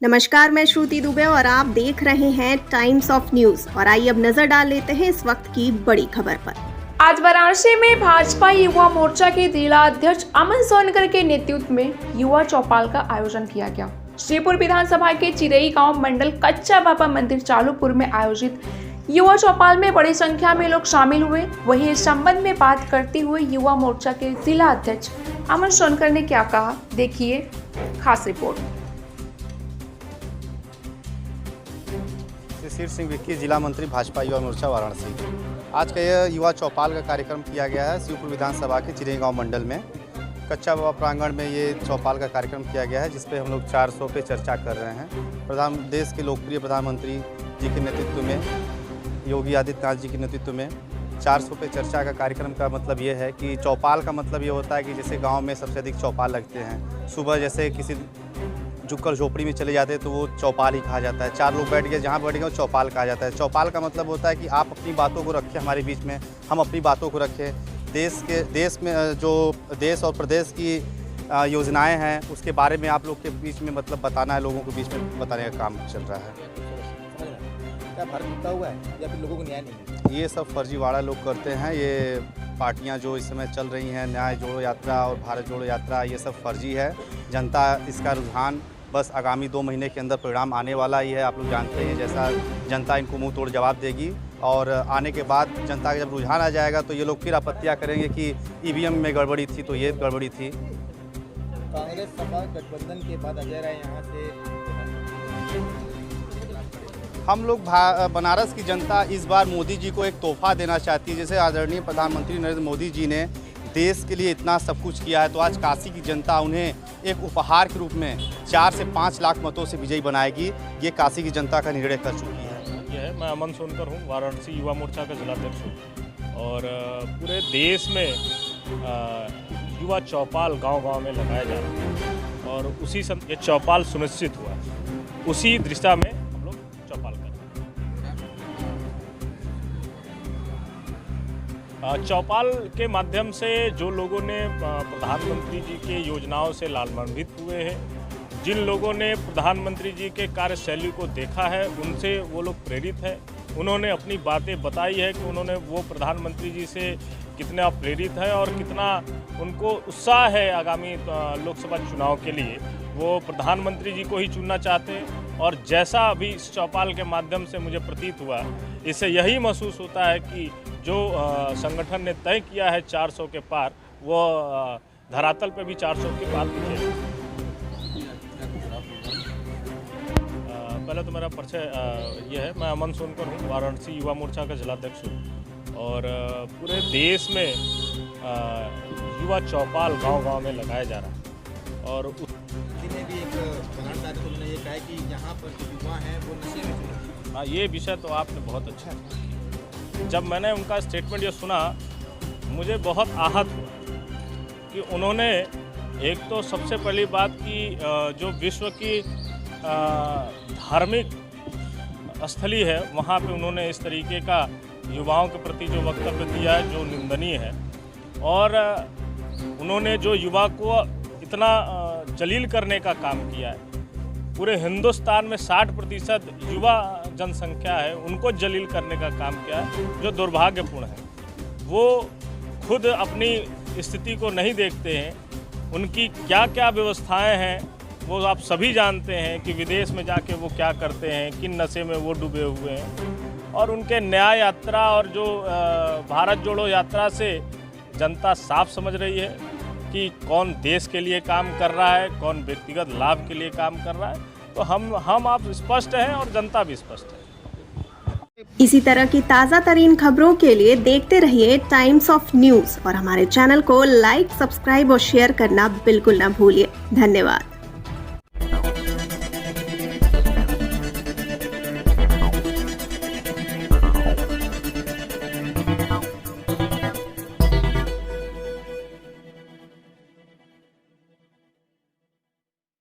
नमस्कार, मैं श्रुति दुबे और आप देख रहे हैं टाइम्स ऑफ न्यूज। और आइए अब नजर डाल लेते हैं इस वक्त की बड़ी खबर पर। आज वाराणसी में भाजपा युवा मोर्चा के जिला अध्यक्ष अमन सोनकर के नेतृत्व में युवा चौपाल का आयोजन किया गया। श्रीपुर विधानसभा के चिरई गांव मंडल कच्चा बाबा मंदिर चालूपुर में आयोजित युवा चौपाल में बड़ी संख्या में लोग शामिल हुए। वहीं इस संबंध में बात करते हुए युवा मोर्चा के जिला अध्यक्ष अमन सोनकर ने क्या कहा, देखिए खास रिपोर्ट। शिशिर सिंह विक्की, जिला मंत्री भाजपा युवा मोर्चा वाराणसी। आज का यह युवा चौपाल का कार्यक्रम किया गया है श्रीपुर विधानसभा के चिरई गांव मंडल में कच्चा बाबा प्रांगण में ये चौपाल का कार्यक्रम किया गया है, जिस पे हम लोग 400 पे चर्चा कर रहे हैं। देश के लोकप्रिय प्रधानमंत्री जी के नेतृत्व में, योगी आदित्यनाथ जी के नेतृत्व में 400 पे चर्चा का कार्यक्रम का मतलब ये है कि चौपाल का मतलब ये होता है कि जैसे गाँव में सबसे अधिक चौपाल लगते हैं। सुबह जैसे किसी झुककर झोपड़ी में चले जाते हैं तो वो चौपाल ही कहा जाता है। 4 लोग बैठ गए, जहाँ बैठ गए वो चौपाल कहा जाता है। चौपाल का मतलब होता है कि आप अपनी बातों को रखें हमारे बीच में, हम अपनी बातों को रखें। देश में जो देश और प्रदेश की योजनाएं हैं उसके बारे में आप लोग के बीच में मतलब बताना है, लोगों के बीच में बताने का काम चल रहा है। क्या भारत जुटा हुआ है या फिर लोगों को न्याय नहीं? ये सब फर्जीवाड़ा लोग करते हैं। ये पार्टियां जो इस समय चल रही हैं, न्याय जोड़ो यात्रा और भारत जोड़ो यात्रा, ये सब फर्जी है। जनता इसका रुझान बस आगामी 2 महीने के अंदर परिणाम आने वाला ही है। आप लोग जानते हैं जैसा जनता इनको मुंह तोड़ जवाब देगी और आने के बाद जनता का जब रुझान आ जाएगा तो ये लोग फिर आपत्तियां करेंगे कि ईवीएम में गड़बड़ी थी तो ये गड़बड़ी थी। कांग्रेस सपा गठबंधन के बाद अजय राय यहाँ से, हम लोग बनारस की जनता इस बार मोदी जी को एक तोहफा देना चाहती है। जैसे आदरणीय प्रधानमंत्री नरेंद्र मोदी जी ने देश के लिए इतना सब कुछ किया है, तो आज काशी की जनता उन्हें एक उपहार के रूप में 4 से 5 लाख मतों से विजयी बनाएगी। ये काशी की जनता का निर्णय कर चुकी है। मैं अमन सोनकर हूँ, वाराणसी युवा मोर्चा का जिलाध्यक्ष हूँ और पूरे देश में युवा चौपाल गांव-गांव में लगाया जा रहा है और उसी ये चौपाल सुनिश्चित हुआ, उसी दिशा में हम लोग चौपाल कर रहे हैं। चौपाल के माध्यम से जो लोगों ने प्रधानमंत्री जी के योजनाओं से लाभान्वित हुए हैं, जिन लोगों ने प्रधानमंत्री जी के कार्यशैली को देखा है, उनसे वो लोग प्रेरित हैं। उन्होंने अपनी बातें बताई है कि उन्होंने वो प्रधानमंत्री जी से कितना प्रेरित है और कितना उनको उत्साह है आगामी लोकसभा चुनाव के लिए। वो प्रधानमंत्री जी को ही चुनना चाहते हैं और जैसा अभी इस चौपाल के माध्यम से मुझे प्रतीत हुआ, इससे यही महसूस होता है कि जो संगठन ने तय किया है 400 के पार, वो धरातल पे भी 400 के पार दिखे। पहले तो मेरा परिचय ये है, मैं अमन सोनकर हूँ, वाराणसी युवा मोर्चा का जिलाध्यक्ष हूँ और पूरे देश में युवा चौपाल गांव-गांव में लगाया जा रहा है। और जिन्हें भी एक बयान तो उन्होंने ये कहा कि यहाँ पर जो युवा हैं वो नशे में चुने। हाँ, ये विषय तो आपने बहुत अच्छा है। जब मैंने उनका स्टेटमेंट ये सुना, मुझे बहुत आहत हुआ कि उन्होंने एक तो सबसे पहली बात की जो विश्व की धार्मिक स्थली है, वहाँ पे उन्होंने इस तरीके का युवाओं के प्रति जो वक्तव्य दिया है जो निंदनीय है। और उन्होंने जो युवा को इतना जलील करने का काम किया है, पूरे हिंदुस्तान में 60% युवा जनसंख्या है, उनको जलील करने का काम किया है, जो दुर्भाग्यपूर्ण है। वो खुद अपनी स्थिति को नहीं देखते हैं, उनकी क्या क्या व्यवस्थाएं हैं वो आप सभी जानते हैं कि विदेश में जाके वो क्या करते हैं, किन नशे में वो डूबे हुए हैं। और उनके न्याय यात्रा और जो भारत जोड़ो यात्रा से जनता साफ समझ रही है कि कौन देश के लिए काम कर रहा है, कौन व्यक्तिगत लाभ के लिए काम कर रहा है। तो हम आप स्पष्ट हैं और जनता भी स्पष्ट है। इसी तरह की ताज़ा तरीन खबरों के लिए देखते रहिए टाइम्स ऑफ न्यूज और हमारे चैनल को लाइक, सब्सक्राइब और शेयर करना बिल्कुल ना भूलिए। धन्यवाद।